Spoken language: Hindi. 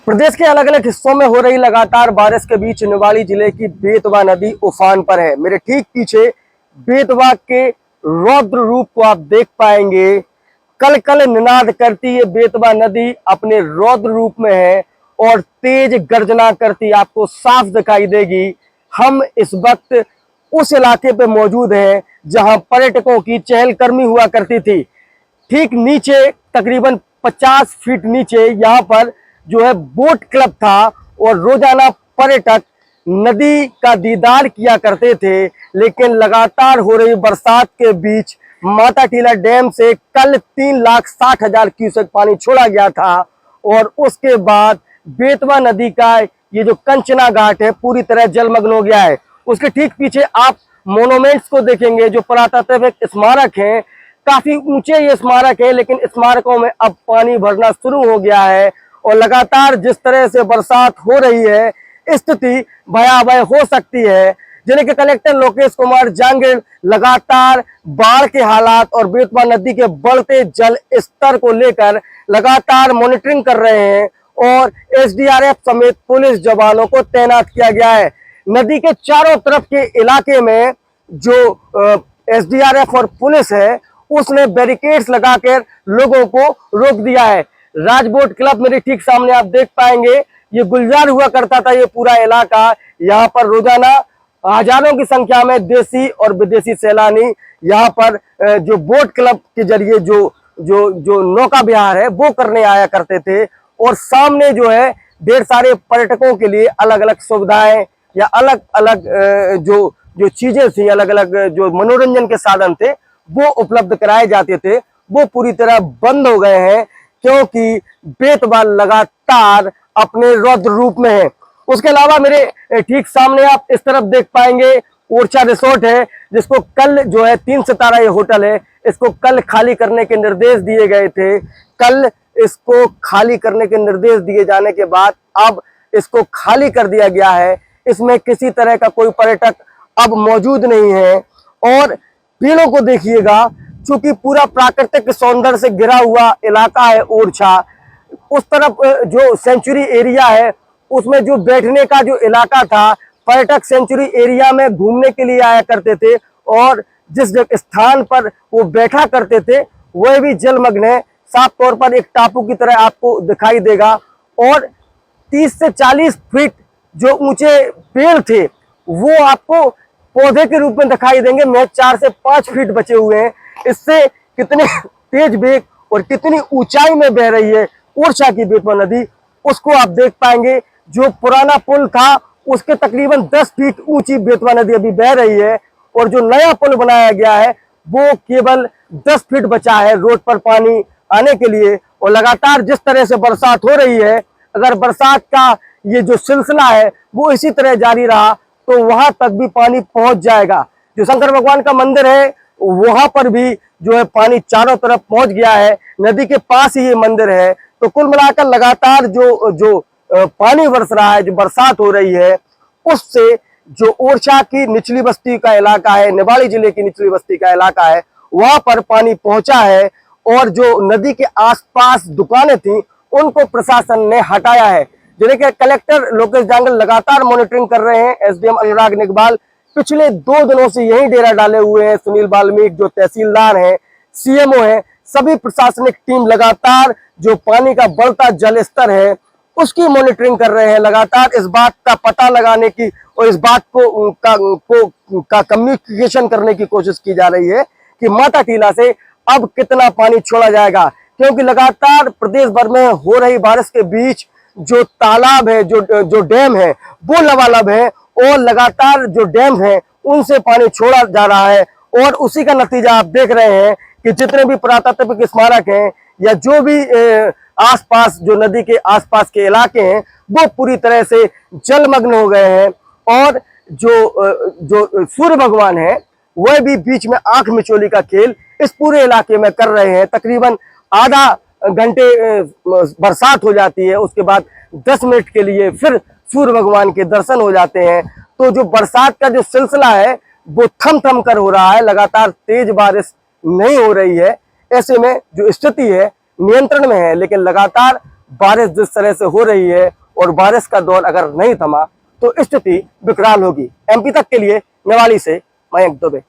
प्रदेश के अलग अलग हिस्सों में हो रही लगातार बारिश के बीच निवाड़ी जिले की बेतवा नदी उफान पर है। मेरे ठीक पीछे बेतवा के रौद्र रूप को आप देख पाएंगे। कल कल निनाद करती ये बेतवा नदी अपने रौद्र रूप में है और तेज गर्जना करती आपको साफ दिखाई देगी। हम इस वक्त उस इलाके पे मौजूद हैं जहां पर्यटकों की चहलकदमी हुआ करती थी। ठीक नीचे तकरीबन 50 फीट नीचे यहाँ पर जो है बोट क्लब था और रोजाना पर्यटक नदी का दीदार किया करते थे। लेकिन लगातार हो रही बरसात के बीच माता टीला डैम से कल 3,60,000 क्यूसेक पानी छोड़ा गया था और उसके बाद बेतवा नदी का ये जो कंचना घाट है पूरी तरह जलमग्न हो गया है। उसके ठीक पीछे आप मोनूमेंट्स को देखेंगे जो पुरातात्विक स्मारक हैं। काफी ऊंचे ये स्मारक है लेकिन स्मारकों में अब पानी भरना शुरू हो गया है और लगातार जिस तरह से बरसात हो रही है स्थिति भयावह हो सकती है। जिले के कलेक्टर लोकेश कुमार जांगिड़ लगातार बाढ़ के हालात और बेतवा नदी के बढ़ते जल स्तर को लेकर लगातार मॉनिटरिंग कर रहे हैं और एसडीआरएफ समेत पुलिस जवानों को तैनात किया गया है। नदी के चारों तरफ के इलाके में जो एसडीआरएफ और पुलिस है उसने बैरिकेड्स लगाकर लोगों को रोक दिया है। राजबोट क्लब मेरे ठीक सामने आप देख पाएंगे, ये गुलजार हुआ करता था ये पूरा इलाका। यहाँ पर रोजाना हजारों की संख्या में देसी और विदेशी सैलानी यहाँ पर जो बोट क्लब के जरिए जो जो जो नौका विहार है वो करने आया करते थे और सामने जो है ढेर सारे पर्यटकों के लिए अलग अलग सुविधाएं या अलग अलग जो जो चीजें थी, अलग अलग जो मनोरंजन के साधन थे वो उपलब्ध कराए जाते थे, वो पूरी तरह बंद हो गए हैं क्योंकि बेतवा लगातार अपने रौद्र रूप में है। उसके अलावा मेरे ठीक सामने आप इस तरफ देख पाएंगे ओरछा रिसोर्ट है जिसको कल जो है 3 सितारा ये होटल है, इसको कल खाली करने के निर्देश दिए गए थे। कल इसको खाली करने के निर्देश दिए जाने के बाद अब इसको खाली कर दिया गया है। इसमें किसी तरह का कोई पर्यटक अब मौजूद नहीं है और पेड़ों को देखिएगा, चूंकि पूरा प्राकृतिक सौंदर्य से घिरा हुआ इलाका है ओरछा। उस तरफ जो सेंचुरी एरिया है उसमें जो बैठने का जो इलाका था, पर्यटक सेंचुरी एरिया में घूमने के लिए आया करते थे और जिस स्थान पर वो बैठा करते थे वह भी जलमग्न है। साफ तौर पर एक टापू की तरह आपको दिखाई देगा और 30 से 40 फीट जो ऊंचे पेड़ थे वो आपको पौधे के रूप में दिखाई देंगे। मैं 4 से 5 फीट बचे हुए हैं। इससे कितने तेज वेग और कितनी ऊंचाई में बह रही है ओरछा की बेतवा नदी उसको आप देख पाएंगे। जो पुराना पुल था उसके तकरीबन 10 फीट ऊंची बेतवा नदी अभी बह रही है और जो नया पुल बनाया गया है वो केवल 10 फीट बचा है रोड पर पानी आने के लिए। और लगातार जिस तरह से बरसात हो रही है, अगर बरसात का ये जो सिलसिला है वो इसी तरह जारी रहा तो वहां तक भी पानी पहुंच जाएगा। जो शंकर भगवान का मंदिर है वहां पर भी जो है पानी चारों तरफ पहुंच गया है, नदी के पास ही ये मंदिर है। तो कुल मिलाकर लगातार जो पानी बरस रहा है, जो बरसात हो रही है उससे जो ओरछा की निचली बस्ती का इलाका है, निवाड़ी जिले की निचली बस्ती का इलाका है, वहां पर पानी पहुंचा है और जो नदी के आसपास दुकानें थी उनको प्रशासन ने हटाया है। जिले के कलेक्टर लोकेश जांगिड़ लगातार मॉनिटरिंग कर रहे हैं। एसडीएम अनुराग निगबाल पिछले 2 दिनों से यही डेरा डाले हुए हैं। सुनील वाल्मीकि जो तहसीलदार हैं, सीएमओ हैं, सभी प्रशासनिक टीम लगातार जो पानी का बढ़ता जल स्तर है उसकी मॉनिटरिंग कर रहे हैं। लगातार इस बात का पता लगाने की और इस बात का कम्युनिकेशन करने की कोशिश की जा रही है कि माता टीला से अब कितना पानी छोड़ा जाएगा, क्योंकि लगातार प्रदेश भर में हो रही बारिश के बीच जो तालाब है, जो डैम है वो लबालब है और लगातार जो डैम है उनसे पानी छोड़ा जा रहा है और उसी का नतीजा आप देख रहे हैं कि जितने भी पुरातात्विक स्मारक हैं या जो भी आसपास जो नदी के आसपास के इलाके हैं वो पूरी तरह से जलमग्न हो गए हैं और जो सूर्य भगवान है वह भी बीच में आंख मिचोली का खेल इस पूरे इलाके में कर रहे हैं। तकरीबन आधा घंटे बरसात हो जाती है, उसके बाद 10 मिनट के लिए फिर सूर्य भगवान के दर्शन हो जाते हैं। तो जो बरसात का जो सिलसिला है वो थम थम कर हो रहा है, लगातार तेज बारिश नहीं हो रही है। ऐसे में जो स्थिति है नियंत्रण में है, लेकिन लगातार बारिश जिस तरह से हो रही है और बारिश का दौर अगर नहीं थमा तो स्थिति विकराल होगी। एमपी तक के लिए निवाड़ी से मयंक दुबे।